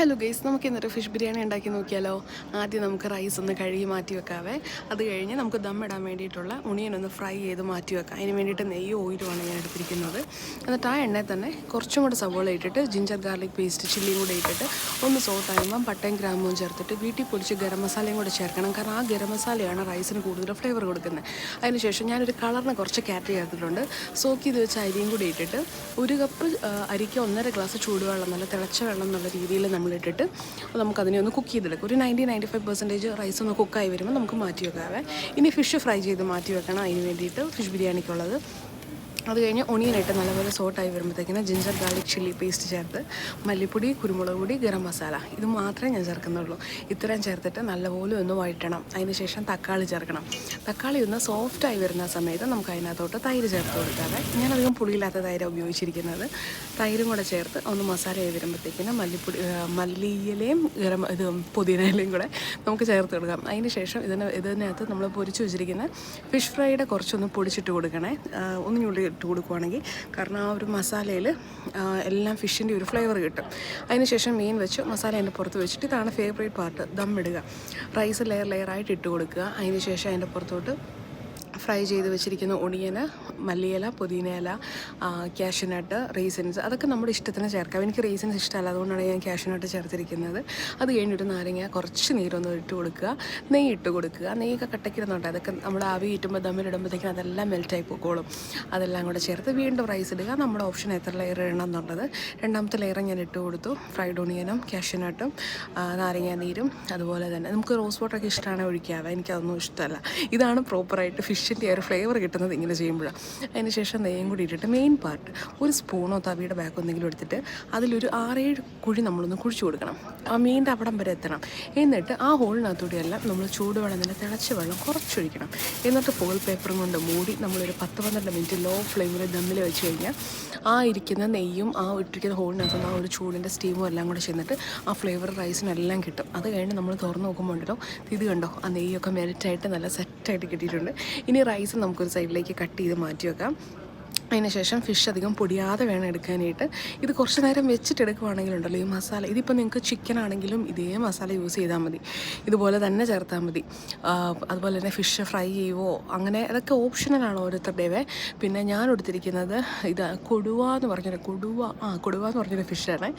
Hello guys, നമുക്ക് ഇന്നൊരു fish biryani ഉണ്ടാക്കി നോക്കിയാലോ. ആദ്യം നമുക്ക് റൈസ് ഒന്ന് കഴുകി മാറ്റി വെക്കാവേ. അത് കഴിഞ്ഞ് നമുക്ക് ദം ഇടാൻ വേണ്ടിയിട്ടുള്ള ഒണിയൻ ഒന്ന് ഫ്രൈ ചെയ്ത് മാറ്റി വെക്കാം. അതിന് വേണ്ടിയിട്ട് നെയ്യ് ഓയിലുമാണ് ഞാൻ എടുത്തിരിക്കുന്നത്. എന്നിട്ട് ആ എണ്ണയിൽ തന്നെ കുറച്ചും കൂടെ സവോള ഇട്ടിട്ട് ജിഞ്ചർ ഗാർലിക് പേസ്റ്റ് ചില്ലിയും കൂടെ ഇട്ടിട്ട് ഒന്ന് സോട്ടാകുമ്പം പട്ടയും ഗ്രാമ്പും ചേർത്തിട്ട് വീട്ടിൽ പൊടിച്ച് ഗരം മസാലയും കൂടെ ചേർക്കണം. കാരണം ആ ഗരം മസാലയാണ് റൈസിന് കൂടുതൽ ഫ്ലേവർ കൊടുക്കുന്നത്. അതിനുശേഷം ഞാനൊരു കളറിന് കുറച്ച് ക്യാരറ്റ് ചേർത്തിട്ടുണ്ട്. സോക്ക് ചെയ്ത് വെച്ച അരിയും കൂടി ഇട്ടിട്ട് ഒരു കപ്പ് അരിക്ക് 1.5 ഗ്ലാസ് ചൂടുവെള്ളം, നല്ല തിളച്ച വെള്ളം എന്നുള്ള രീതിയിൽ നമ്മളിട്ടിട്ട് നമുക്കതിനെ ഒന്ന് കുക്ക് ചെയ്തെടുക്കും. ഒരു 90-95% റൈസ് ഒന്ന് കുക്കായി വരുമ്പോൾ നമുക്ക് മാറ്റി വെക്കാവേ. ഇനി ഫിഷ് ഫ്രൈ ചെയ്ത് മാറ്റി വെക്കണം അതിന് വേണ്ടിയിട്ട്, ഫിഷ് ബിരിയാണിക്കുള്ളത്. അത് കഴിഞ്ഞ് ഒണിയനായിട്ട് നല്ലപോലെ സോട്ടായി വരുമ്പോഴത്തേക്കിന് ജിഞ്ചർ ഗാർലിക് ചില്ലി പേസ്റ്റ് ചേർത്ത് മല്ലിപ്പൊടി, കുരുമുളക് പൊടി, ഗരം മസാല ഇത് മാത്രമേ ഞാൻ ചേർക്കുന്നുള്ളൂ. ഇത്രയും ചേർത്തിട്ട് നല്ലപോലെ ഒന്ന് വഴറ്റണം. അതിന് ശേഷം തക്കാളി ചേർക്കണം. തക്കാളി ഒന്ന് സോഫ്റ്റായി വരുന്ന സമയത്ത് നമുക്ക് അതിനകത്തോട്ട് തൈര് ചേർത്ത് കൊടുക്കാതെ, ഞാനധികം പുളിയില്ലാത്ത തൈര് ഉപയോഗിച്ചിരിക്കുന്നത്. തൈരും കൂടെ ചേർത്ത് ഒന്ന് മസാലയായി വരുമ്പോഴത്തേക്കിന് മല്ലിയിലയും പുതിനയിലയും കൂടെ നമുക്ക് ചേർത്ത് കൊടുക്കാം. അതിന് ശേഷം ഇതിനകത്ത് നമ്മൾ പൊരിച്ച് വെച്ചിരിക്കുന്ന ഫിഷ് ഫ്രൈയുടെ കുറച്ചൊന്ന് പൊടിച്ചിട്ട് കൊടുക്കണേ. ഒന്നുകൂടി ഇട്ട് കൊടുക്കുവാണെങ്കിൽ, കാരണം ആ ഒരു മസാലയിൽ എല്ലാം ഫിഷിൻ്റെ ഒരു ഫ്ലേവർ കിട്ടും. അതിനുശേഷം മീൻ വെച്ച് മസാല അതിൻ്റെ പുറത്ത് വെച്ചിട്ട്, ഇതാണ് ഫേവറേറ്റ് പാർട്ട്, ദം ഇടുക. റൈസ് ലെയറായിട്ട് ഇട്ട് കൊടുക്കുക. അതിനുശേഷം അതിൻ്റെ പുറത്തോട്ട് ഫ്രൈ ചെയ്ത് വെച്ചിരിക്കുന്ന ഒണിയന്, മല്ലിയില, പുതിനയില, കാഷ്യൂനട്ട്, റീസൻസ് അതൊക്കെ നമ്മുടെ ഇഷ്ടത്തിന് ചേർക്കാം. എനിക്ക് റീസൻസ് ഇഷ്ടമല്ല, അതുകൊണ്ടാണ് ഞാൻ കാഷ്യൂനട്ട് ചേർത്തിരിക്കുന്നത്. അത് കഴിഞ്ഞിട്ട് നാരങ്ങ, കുറച്ച് നീരൊന്ന് ഇട്ട് കൊടുക്കുക, നെയ്യ് ഇട്ട് കൊടുക്കുക. നെയ്യൊക്കെ കട്ടക്കിരുന്നുണ്ട്, അതൊക്കെ നമ്മൾ ആവി കിട്ടുമ്പോൾ ദമ്മിലിടുമ്പോഴത്തേക്കും അതെല്ലാം മെൽറ്റായി പോയിക്കോളും. അതെല്ലാം കൂടെ ചേർത്ത് വീണ്ടും റൈസ് ഇടുക. നമ്മുടെ ഓപ്ഷൻ എത്ര ലെയർ ഇടണം എന്നുള്ളത്. രണ്ടാമത്തെ ലെയർ ഞാൻ ഇട്ട് കൊടുത്തു. ഫ്രൈഡ് ഒണിയനും കാഷ്യൂനട്ടും നാരങ്ങ നീരും, അതുപോലെ തന്നെ നമുക്ക് റോസ് വാട്ടറൊക്കെ ഇഷ്ടമാണ് ഒഴിക്കാവേ. എനിക്കതൊന്നും ഇഷ്ടമല്ല. ഇതാണ് പ്രോപ്പറായിട്ട് ഫിഷിൻ്റെ ഒരു ഫ്ലേവർ കിട്ടുന്നത് ഇങ്ങനെ ചെയ്യുമ്പോഴാണ്. അതിന് ശേഷം നെയ്യും കൂടി ഇട്ടിട്ട് മെയിൻ പാർട്ട് ഒരു സ്പൂണോ തവിയുടെ ബാഗോ എന്തെങ്കിലും എടുത്തിട്ട് അതിലൊരു 6-7 കുഴി നമ്മളൊന്ന് കുഴിച്ചു കൊടുക്കണം. ആ മീനിൻ്റെ അവിടം വരെ എത്തണം. എന്നിട്ട് ആ ഹോളിനകത്തൂടെയെല്ലാം നമ്മൾ ചൂടുവെള്ളം, തന്നെ തിളച്ച വെള്ളം കുറച്ചൊഴിക്കണം. എന്നിട്ട് ഫോയിൽ പേപ്പറും കൊണ്ട് മൂടി നമ്മളൊരു 10-12 മിനിറ്റ് ലോ ഫ്ലെയിമിൽ ദമ്മിൽ വെച്ച് കഴിഞ്ഞാൽ ആ ഇരിക്കുന്ന നെയ്യും ആ ഇട്ടിരിക്കുന്ന ഹോളിനകത്തുനിന്ന് ആ ഒരു ചൂടിൻ്റെ സ്റ്റീമും എല്ലാം കൂടെ ചെന്നിട്ട് ആ ഫ്ലേവർ റൈസിനെല്ലാം കിട്ടും. അത് കഴിഞ്ഞ് നമ്മൾ തുറന്ന് നോക്കുമ്പോൾ ഉണ്ടല്ലോ, ഇത് കണ്ടോ, ആ നെയ്യൊക്കെ മെൽറ്റായിട്ട് നല്ല സെറ്റായിട്ട് കിട്ടിയിട്ടുണ്ട്. ഇനി റൈസ് നമുക്കൊരു സൈഡിലേക്ക് കട്ട് ചെയ്ത് മാറ്റി വെക്കാം. അതിനുശേഷം ഫിഷ് അധികം പൊടിയാതെ വേണം എടുക്കാനായിട്ട്. ഇത് കുറച്ച് നേരം വെച്ചിട്ട് എടുക്കുവാണെങ്കിലുണ്ടല്ലോ ഈ മസാല, ഇതിപ്പോൾ നിങ്ങൾക്ക് ചിക്കൻ ആണെങ്കിലും ഇതേ മസാല യൂസ് ചെയ്താൽ മതി, ഇതുപോലെ തന്നെ ചേർത്താൽ മതി. അതുപോലെ തന്നെ ഫിഷ് ഫ്രൈ ചെയ്യുവോ അങ്ങനെ അതൊക്കെ ഓപ്ഷണലാണ് ഓരോരുത്തരുടെവേ. പിന്നെ ഞാൻ എടുത്തിരിക്കുന്നത് ഇത് കൊടുവ എന്ന് പറഞ്ഞൊരു ഫിഷാണ്.